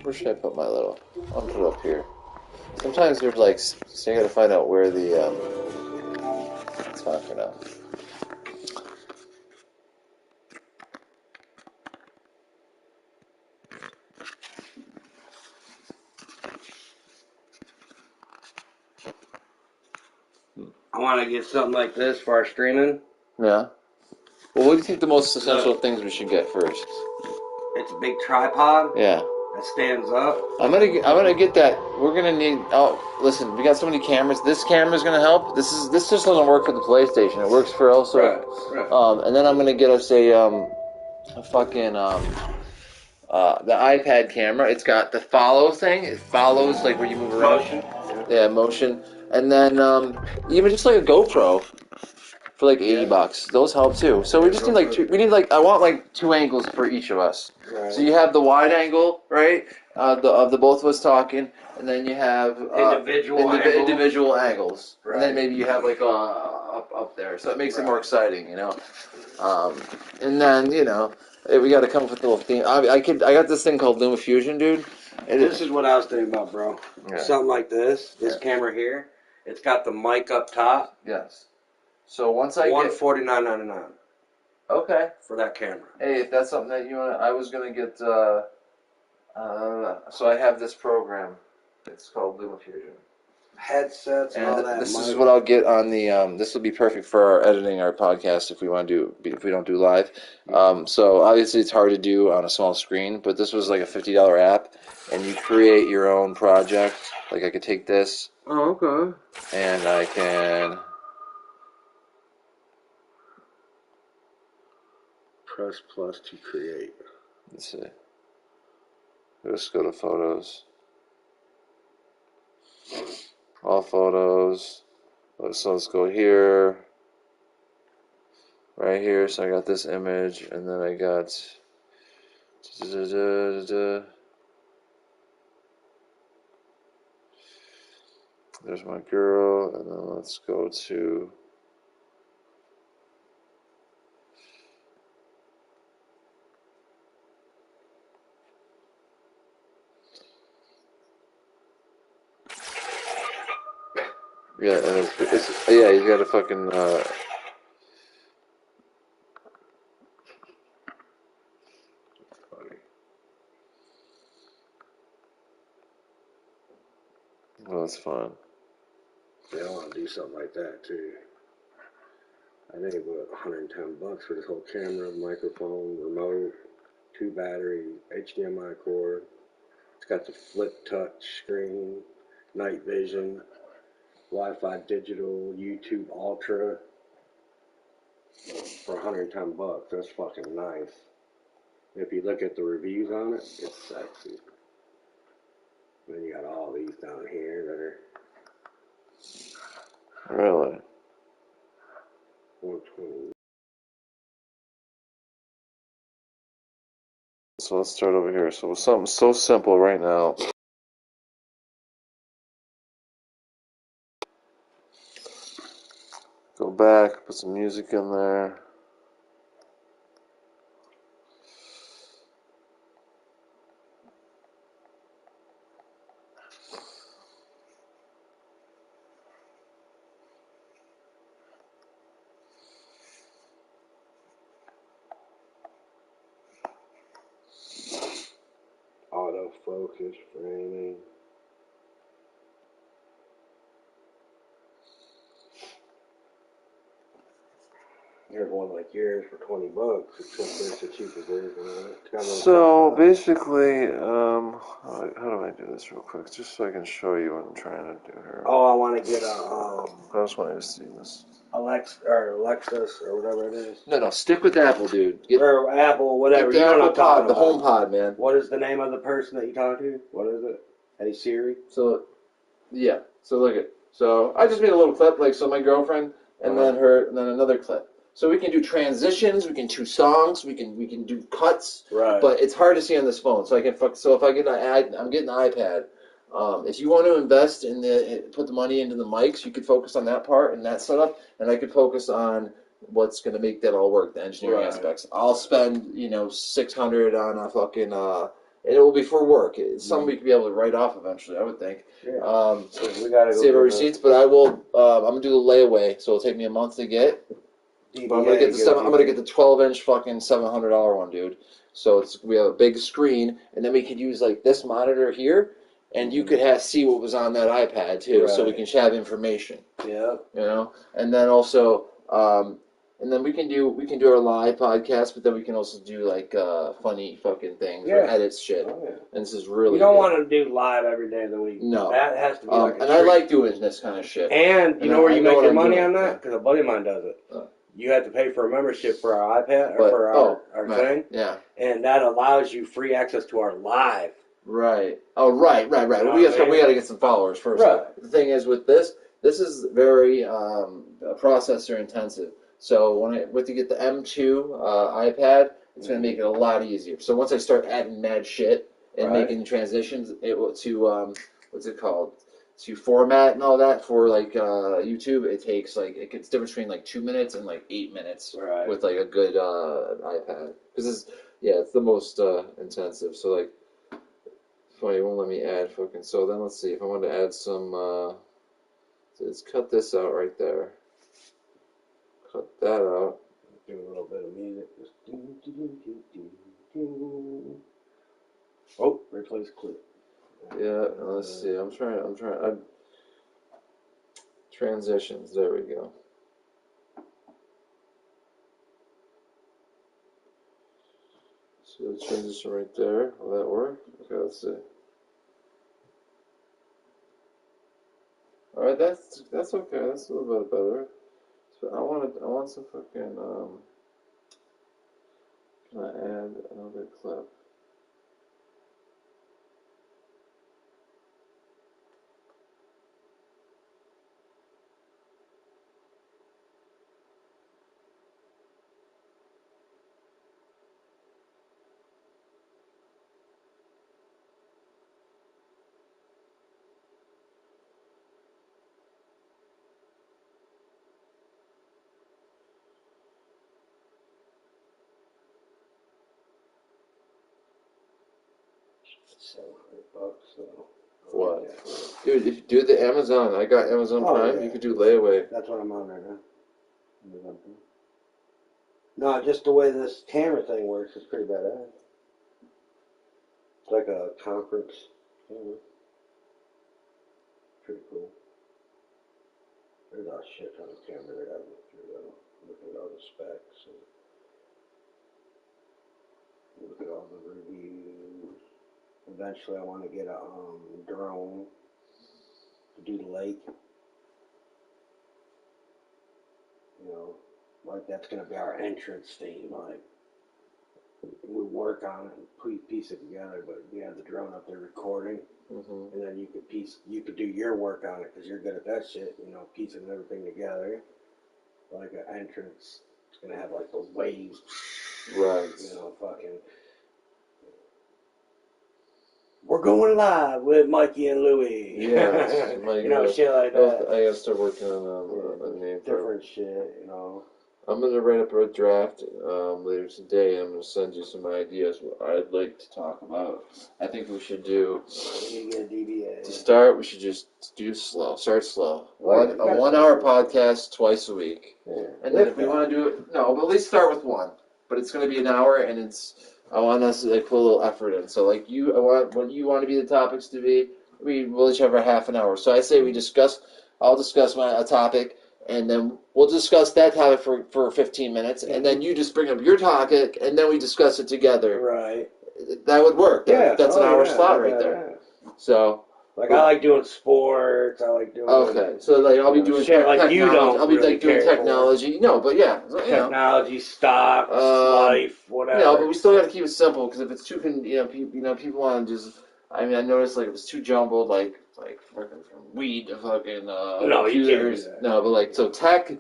Where should I put my little? I'll put it up here. Sometimes there's like, so you gotta find out where the, it's fine for now. I want to get something like this for our streaming. Yeah. Well, what do you think the most essential things we should get first? It's a big tripod. Yeah. That stands up. I'm gonna get that. We're gonna need. Oh, listen, we got so many cameras. This camera's gonna help. This just doesn't work for the PlayStation. It works for also. Right. And then I'm gonna get us a fucking the iPad camera. It's got the follow thing. It follows like where you move around. Motion. Yeah, motion. And then even just like a GoPro for like $80. Those help too. So we just need like two. We need like I want like 2 angles for each of us. Right. So you have the wide angle, right? Of the both of us talking, and then you have individual angles, right. And then maybe you have like up there, so it makes it more exciting, you know. And then we got to come up with a little theme. I got this thing called LumaFusion, dude. This is what I was thinking about, bro. Yeah. Something like this. This camera here. It's got the mic up top. Yes. So once I $149.99. Okay. For that camera. Hey, if that's something that you want, I was gonna get. So I have this program. It's called LumaFusion. Headsets and all that. This is what I'll get on the. This will be perfect for editing our podcast if we don't do live. So obviously it's hard to do on a small screen, but this was like a $50 app, and you create your own project. Like I could take this. Oh, okay. And I can press plus to create. Let's see. Let's go to photos. All photos. So let's go here. Right here. So I got this image, and then I got. There's my girl, and then let's go to. Yeah, and you gotta fucking, well, that's fun. Yeah, I want to do something like that, too. I think about $110 for this whole camera, microphone, remote, 2 batteries, HDMI cord. It's got the flip touch screen, night vision, Wi-Fi digital, YouTube Ultra for $110. That's fucking nice. If you look at the reviews on it, it's sexy. And then you got all these down here that are Really? 120. So let's start over here. So with something so simple right now. Go back, put some music in there. Autofocus, framing. Here's one like yours for $20, except there's a cheaper version of it. So basically, how do I do this real quick, just so I can show you what I'm trying to do here. Oh, I want to get I just want you to see this. Alexis or whatever it is. No, stick with Apple, dude. Or Apple, whatever. Get the Apple Pod, the HomePod, man. What is the name of the person that you talk to? What is it? Hey Siri? So, yeah. So look at. So I just made a little clip, like so my girlfriend, and then her, and then another clip. So we can do transitions, we can do songs, we can do cuts. Right. But it's hard to see on this phone. So if I get I'm getting an iPad. If you want to invest put the money into the mics, you could focus on that part and that setup, and I could focus on what's going to make that all work, the engineering aspects. I'll spend $600 on a fucking and it will be for work. It's something we could be able to write off eventually, I would think. Yeah. So we gotta save our receipts, but I will. I'm gonna do the layaway, so it'll take me a month to get. DBA, But I'm gonna get the I'm gonna get the 12-inch fucking $700 one, dude. So we have a big screen, and then we could use like this monitor here, and you could see what was on that iPad too, so we can have information. Yeah. You know, and then also, and then we can do our live podcast, but then we can also do like funny fucking things or edit shit. Oh, yeah. And this is really. You don't want to do live every day of the week. No, that has to be like a and treat. I like doing this kind of shit. And you know where you make your money on that? Yeah. Because a buddy of mine does it. You have to pay for a membership for our iPad or for our thing. Yeah. And that allows you free access to our live. Right. Oh, right. Well, we got to get some followers first. Right. The thing is with this is very processor intensive. So when you get the M2 iPad, it's going to make it a lot easier. So once I start adding mad shit and making transitions, it will to what's it called? To format and all that for like YouTube, it takes like it's different between like 2 minutes and like 8 minutes with like a good iPad, because it's the most intensive. So like, funny, it won't let me add fucking. So then let's see if I want to add some. So let's cut this out right there. Cut that out. Do a little bit of music. Oh, replace clip. Yeah, let's see. I'm trying. Transitions. There we go. So the transition right there. Will that work? Okay, let's see. All right, that's okay. That's a little bit better. So I want some fucking. Can I add another clip? $700. So. What? Dude, if you do the Amazon, I got Amazon Prime, you could do layaway. That's what I'm on right now. No, just the way this camera thing works is pretty badass. It's like a conference. Pretty cool. There's a shit ton of camera that I looked through though. Look at all the specs and look at all the reviews. Eventually I want to get a drone to do the lake. You know, like that's going to be our entrance theme. Like we work on it and piece it together, but we have the drone up there recording, and then you could do your work on it because you're good at that shit. You know, piecing everything together, like an entrance. It's going to have like those waves, right? You know, fucking. We're going live with Mikey and Louie. Yeah, you know, shit like that. I gotta start working on a name for different shit, you know. I'm gonna write up a draft later today. I'm gonna send you some ideas what I'd like to talk about. I think we should do. You get DBA. To start, we should just do slow. Start slow. A 1 hour podcast twice a week. Yeah. And then if we want to do it, but at least start with one. But it's gonna be an hour, and I want us to like put a little effort in. So like I want what you want to be the topics to be. We'll each have our half an hour. So I say I'll discuss a topic, and then we'll discuss that topic for 15 minutes, and then you just bring up your topic, and then we discuss it together. Right. That would work. That's an hour slot right there. So. Like I like doing sports. I like doing. Okay, so like I'll be doing shit like you don't. I'll be really like doing technology. No, but yeah, technology, stocks, life, whatever. You know, but we still got to keep it simple because if it's too, people want to just. I mean, I noticed like it was too jumbled, like fucking from weed to fucking no, computers. You can't do that. No, but like so tech,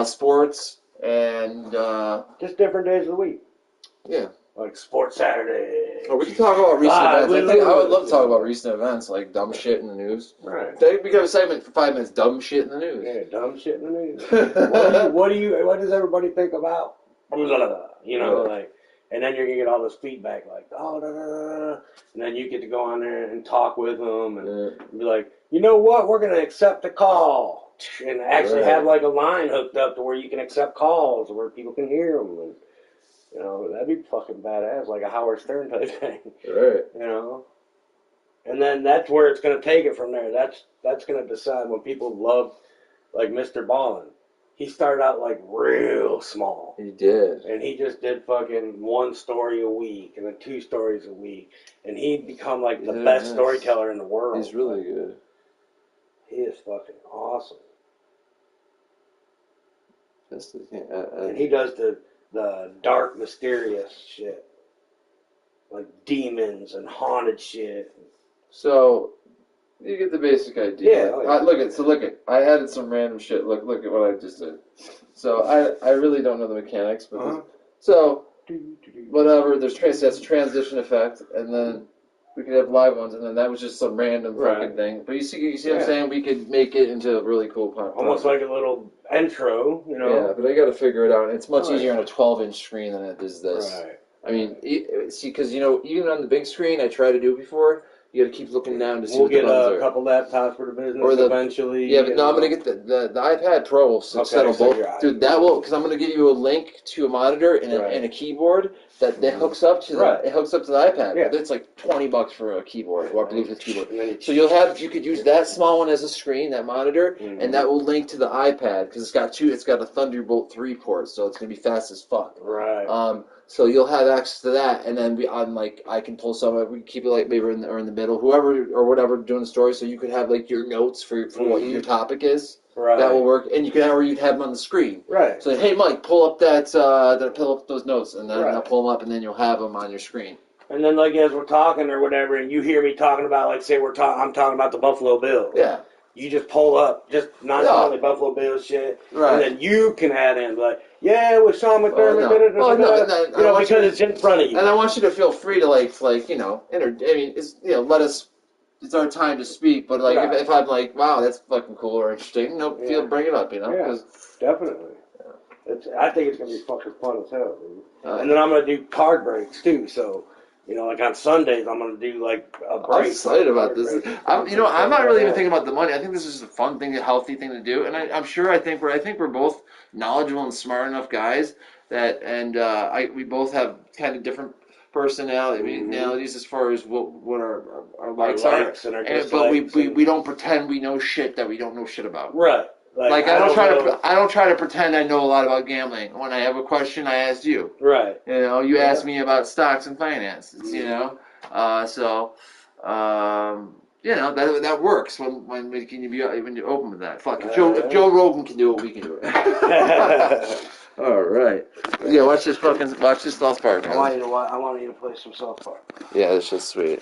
sports, and just different days of the week. Yeah. Like Sports Saturday. Or we can talk about recent events. I would love to talk about recent events, like dumb shit in the news. Right. We got a segment for 5 minutes, dumb shit in the news. Yeah, dumb shit in the news. What does everybody think about? You know, like, And then you're going to get all this feedback like, oh, da, da, da, da. And then you get to go on there and talk with them and be like, you know what, we're going to accept a call. And actually have like a line hooked up to where you can accept calls where people can hear them. And, you know, that'd be fucking badass, like a Howard Stern type thing. Right. You know? And then that's where it's going to take it from there. That's going to decide when people love, like Mr. Ballin. He started out like real small. He did. And he just did fucking 1 story a week and then 2 stories a week. And he'd become like the best storyteller in the world. He's really good. He is fucking awesome. And And he does the dark, mysterious shit. Like demons and haunted shit. So, you get the basic idea. Yeah. Look at. I added some random shit. Look at what I just did. So I really don't know the mechanics, but so whatever. There's that's a transition effect, and then we could have live ones, and then that was just some random fucking thing. But you see what I'm saying? We could make it into a really cool part. Almost like a little intro, you know. Yeah, but I got to figure it out. It's much easier on a 12-inch screen than it is this. Right. I mean, see, because even on the big screen, I tried to do it before. You got to keep looking down to see what the buttons are. We'll get a couple laptops for the business eventually. Yeah, but no, I'm going to get the iPad Pro will settle both. Dude, that will, because I'm going to give you a link to a monitor and a keyboard that hooks up to it hooks up to the iPad. Yeah. It's like $20 for a keyboard or a Bluetooth keyboard. So you could use that small one as a screen, that monitor, and that will link to the iPad because it's got a Thunderbolt 3 port, so it's going to be fast as fuck. Right. So you'll have access to that, and then I can pull some of it. We keep it like maybe in the middle, whoever or whatever doing the story. So you could have like your notes for what your topic is. Right. That will work, and you'd have them on the screen. Right. So hey, Mike, pull up pull up those notes, and then I'll pull them up, and then you'll have them on your screen. And then like as we're talking or whatever, and you hear me talking about like say I'm talking about the Buffalo Bills. Yeah. You just pull up, just nonchalantly Buffalo Bills shit, and then you can add in like, yeah, with Sean McDermott, because it's in front of you. And I want you to feel free to let us. It's our time to speak, but like if I'm like, wow, that's fucking cool or interesting, bring it up, Yeah, definitely. I think it's gonna be fucking fun as hell, dude. And then I'm gonna do card breaks too, so. Like on Sundays, I'm gonna do like a break. I'm excited about this. I'm not really even thinking about the money. I think this is a fun thing, a healthy thing to do, and I think we're both knowledgeable and smart enough guys that, and we both have kind of different personalities as far as what our likes are, but we don't pretend we know shit that we don't know shit about. Right. Like I don't try to pretend I know a lot about gambling. When I have a question, I ask you. Right. You ask me about stocks and finances. That works when you open with that. Fuck, if Joe Rogan can do it, we can do it. All right. Yeah, watch this South Park. I want you to play some South Park. Yeah, that's just sweet.